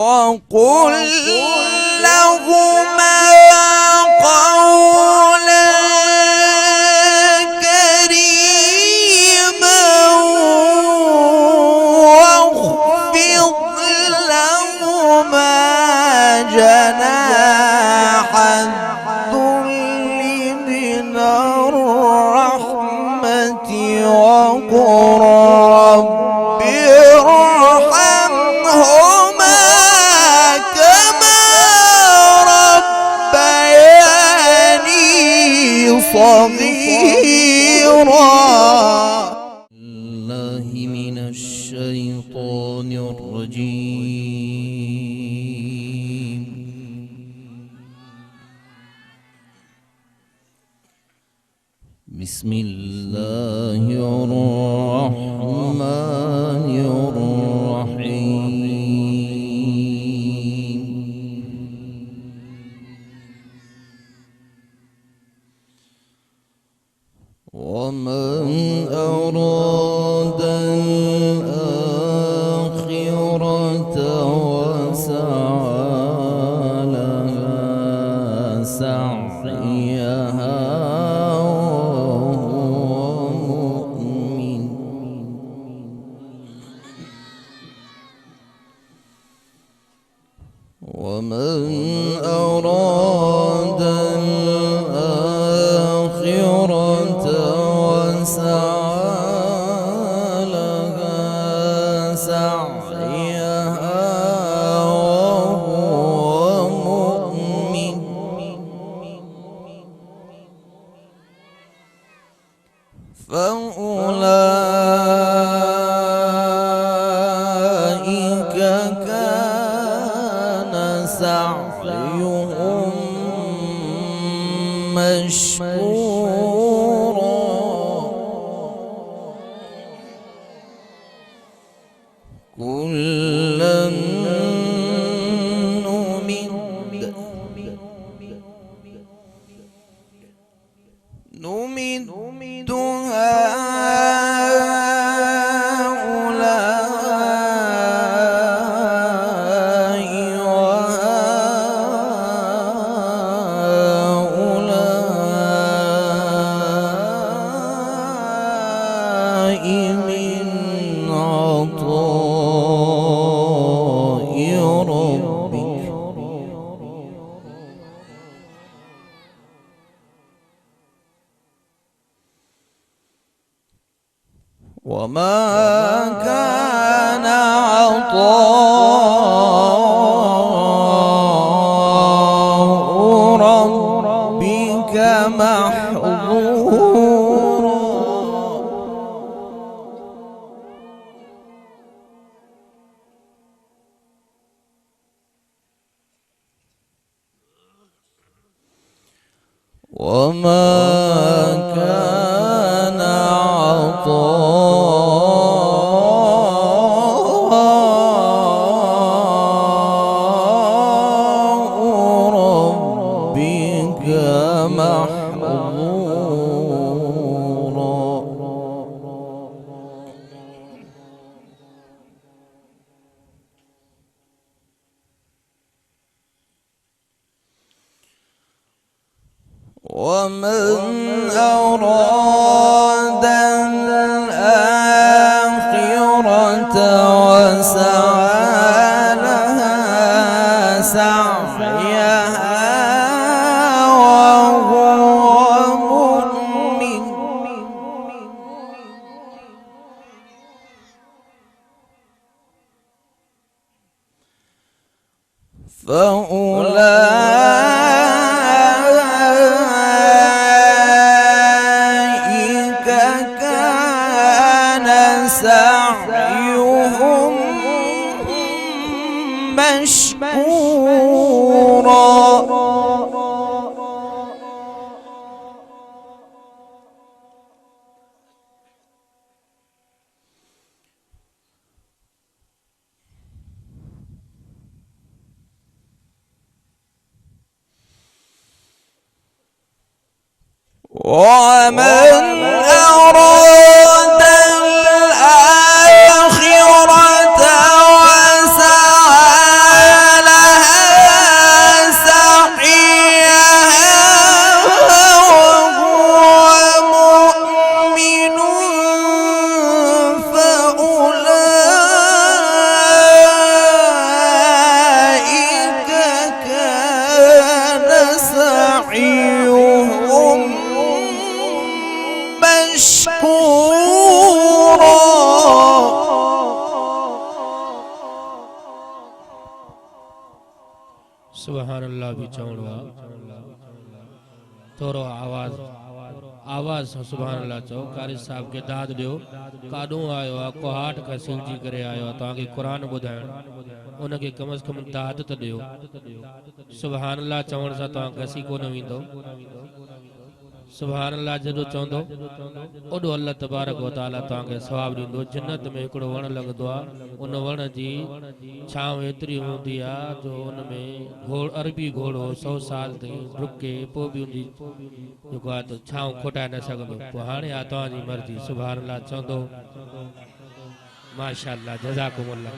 وقل لهما قولا كريما واخفض لهما جناح الذل من الرحمة وقل رب ارحمهما كما ربياني صغيرا. الله من الشيطان الرجيم. بسم الله الرحمن الرحيم. ومن أراد الآخرة وسعى لها سعيها ومن أراد الآخرة وسعى لها سعيها وهو مؤمن فأولئك كان سعيهم مشكورا. كلا نمد هؤلاء وهؤلاء من عطاء ربك وما كان عطاء ربك محظورا. وما كان عطاء ربك محظورا. ومن أراد الآخرة وسعى لها سعيها وهو مؤمن فأولئك كان سعيهم مشكورا. ومن أراد الآخرة وسعى सुभान अल्लाह भी चवणो थोरो आवाज़ सुभान अल्लाह चओ कारी साहब के दाद ॾियो काॾों आयो आहे कोहाट खां सिलजी करे आयो आहे तव्हांखे क़ुरान ॿुधाइण उनखे कम से कम दाद त ॾियो सुभान अल्लाह चवण सां तव्हां घसी कोन वेंदो सुभान अल्लाह जॾो चवंदो ओॾो अल्लाह तबारक व तआला तव्हांखे सवाब ॾींदो जन्नत में हिकिड़ो वण लॻंदो आहे उन वण जी छांव एतिरी हूंदी आहे जो उन में अरबी घोड़ो 100 साल ताईं डुके पोइ बि उनजी जेको आहे त छांव खोटाए न सघंदो पोइ हाणे आहे तव्हांजी मर्ज़ी सुभान अल्लाह चवंदो माशाअल्लाह जज़ाकुमुल्लाह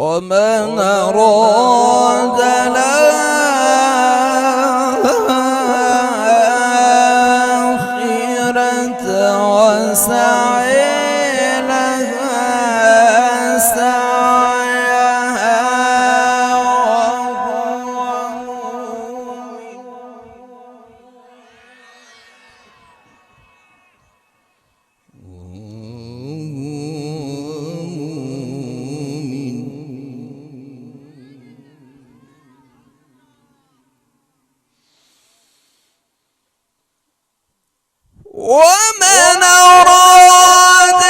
ومن أراد الآخرة وسعي لها سعيها ومن أراد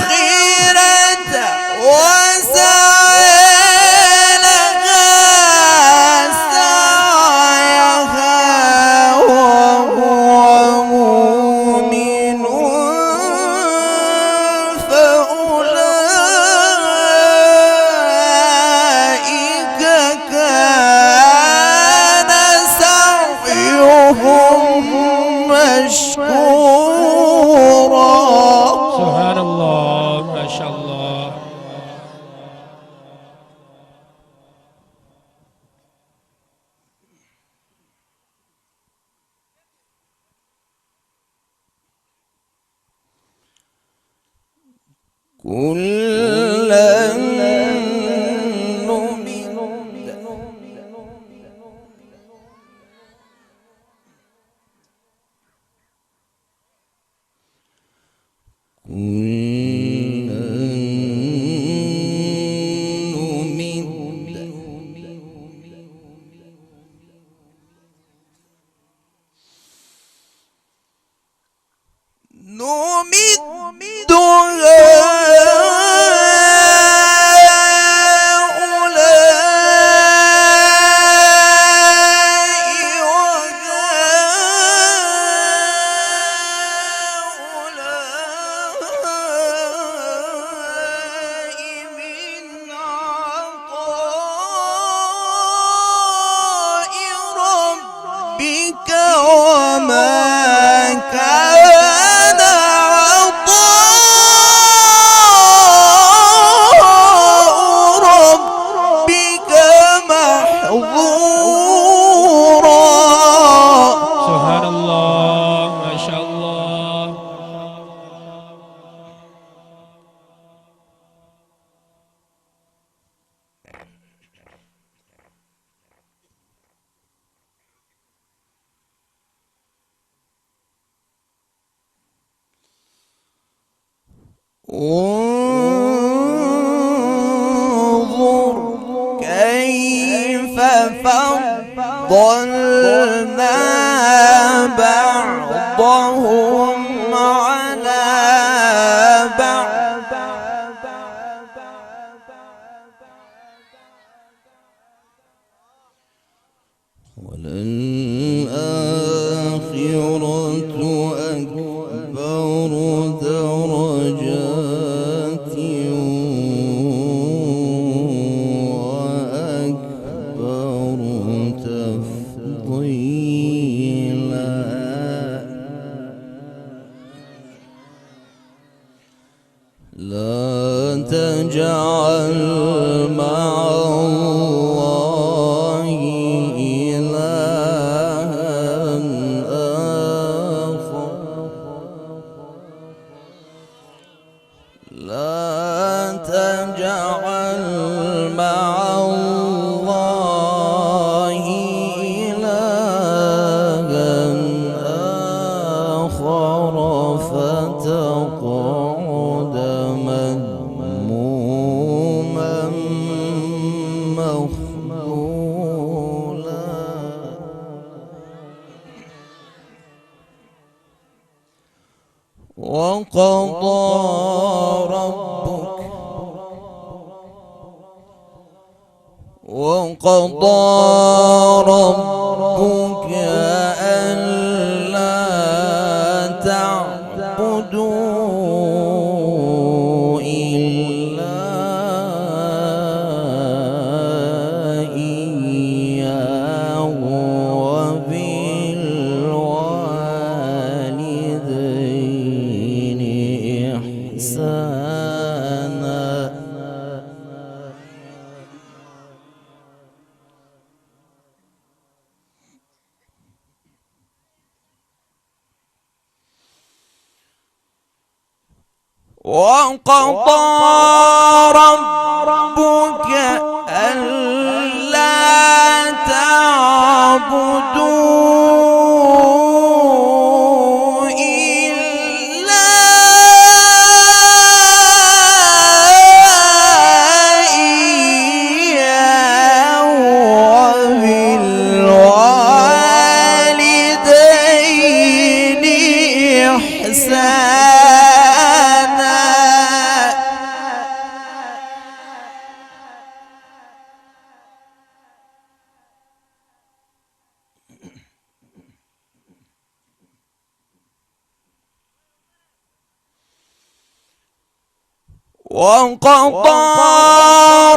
الآخرة وسعي لها سعيها وهو مؤمن فأولئك كان سعيهم مشكورا سبحان الله ما شاء الله كلا نمد نمد وما كان عطاء ربك محظورا سبحان الله ما شاء الله انظر كيف فضلنا بعضهم على بعض وللآخرة أكبر درجات وأكبر تفضيلا لا تجعل مع الله إلها آخر لا تجعل مع الله إلها آخر فتقعد وقضى ربك ألا تعبدوا إلا إياه وبالوالدين إحسانا. وقضى ربك ألا تعبدوا إلا إياه وبالوالدين إحسانا. وقضى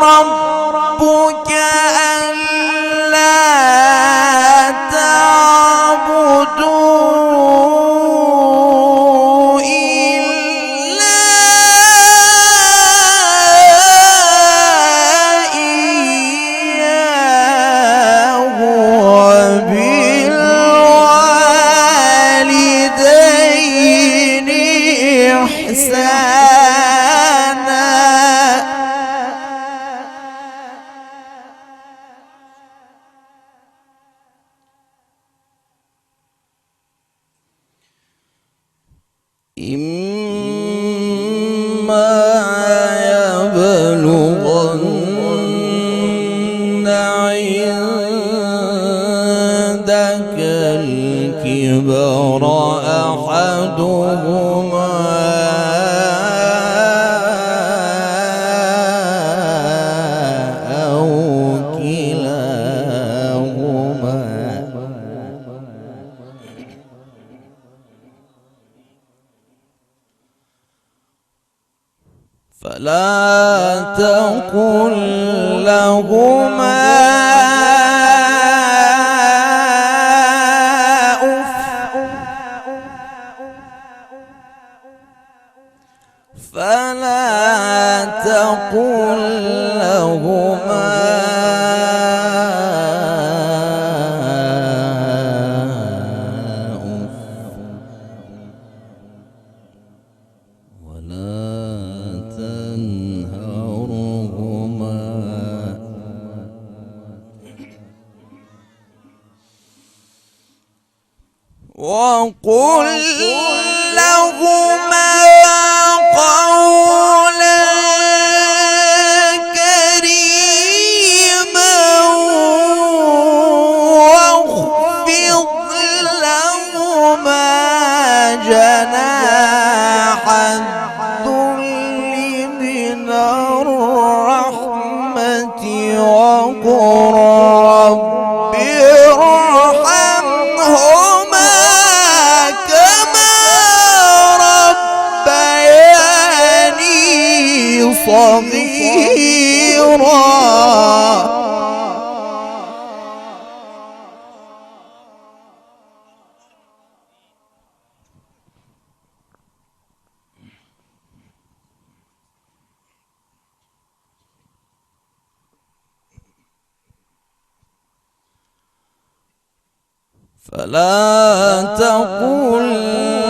ربك ألا تعبدوا إلا إياه وبالوالدين إحسانا. إما يبلغن عندك الكبر أحدهما أو كلاهما فلا تقل لهما أف فلا تقل لهما وقل لهما قولا كريما واخفض لهما جناح الذل من الرحمة وقل رب ارحمهما صغيرا. فلا تقل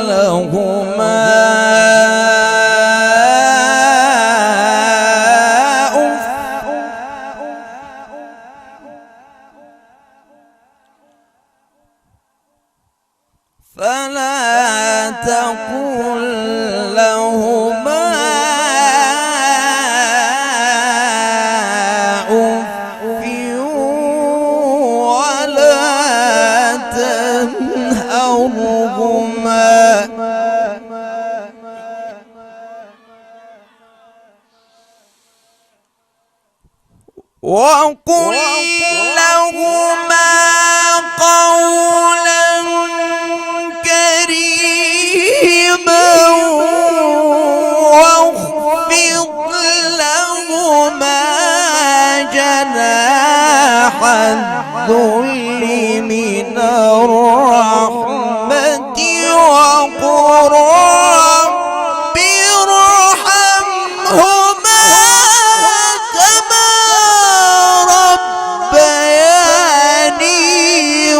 لهما فلا تقل لهما أف ولا تنهرهما وقل لهما قولا كريما واخفض لهما جناح الذل من الرحمة وقل رب ارحمهما كما ربياني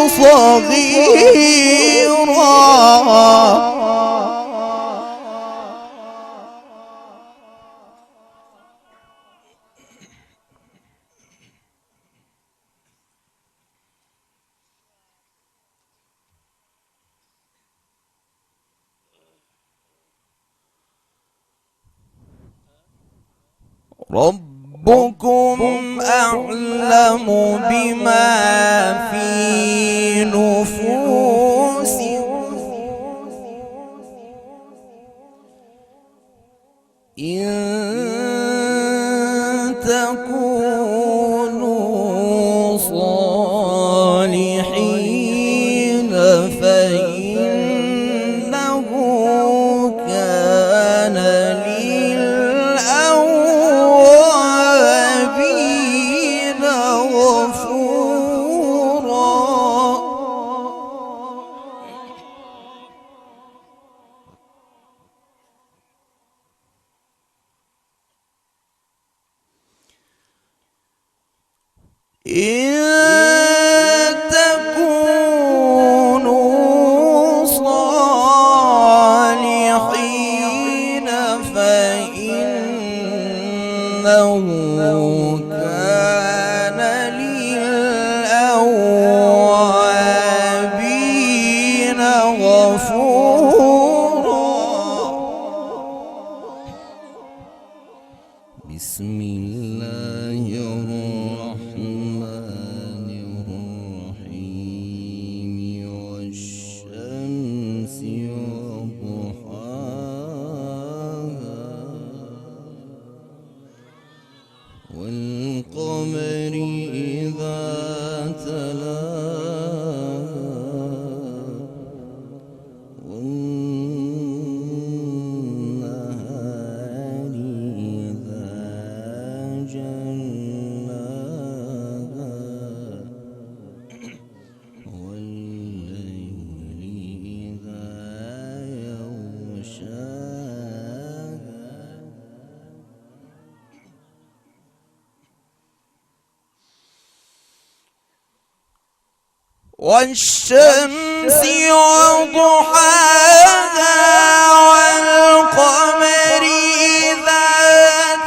صغيرا. ربكم أعلم بما في نفوسكم إن تكونوا صالحين فإنه كان للأوابين غفورا. إن تكونوا صالحين فإنه كان للأوابين غفورا. بسم الله الرحمن الرحيم والشمس وضحاها والقمر إذا تلاها والنهار إذا جلاها والليل إذا يغشاها والشمس وضحاها والقمر إذا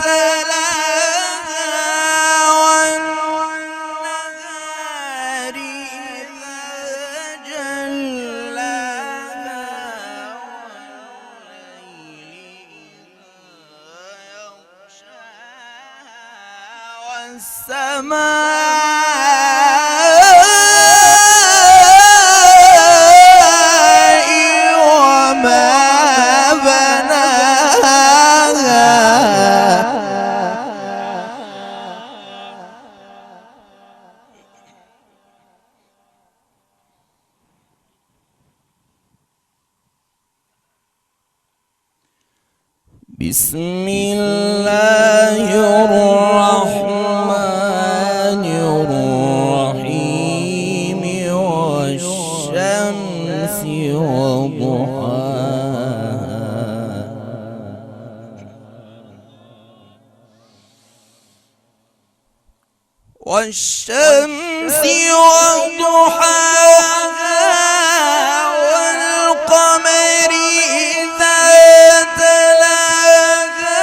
تلاها والنهار إذا جلاها والليل إذا يغشاها والسماء بسم الله الرحمن الرحيم والشمس وضحاها والشمس وضحاها والقمر إذا تلاها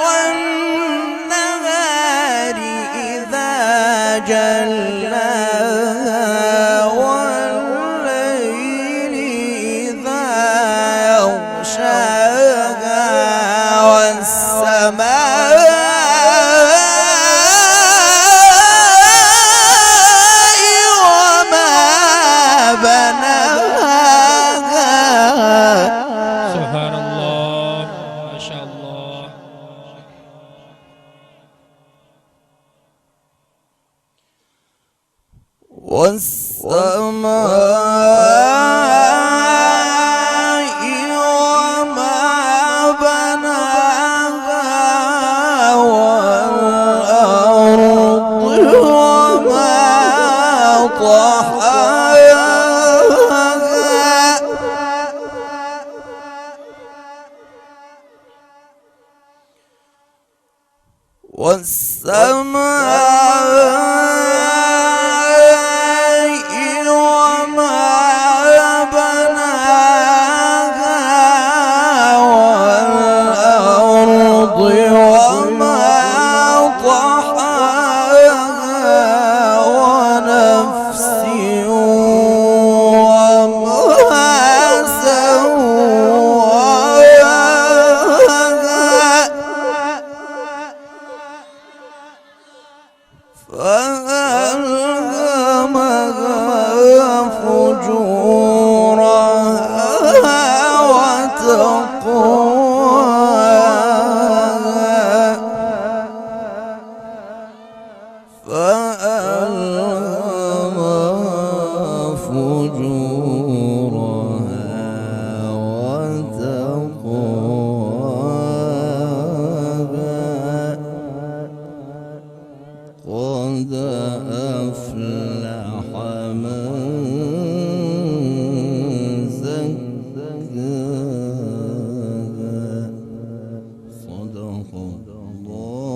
والنهار إذا جلاها والليل إذا يغشاها والسماء وما والسماء وما بناها والأرض وما طحاها والسماء وما بناها والأرض وما طحاها ونفس وما سواها فألهمها فجورها وتقواها فألهمها فجورها وتقواها قد أفلح من زكاها صدق الله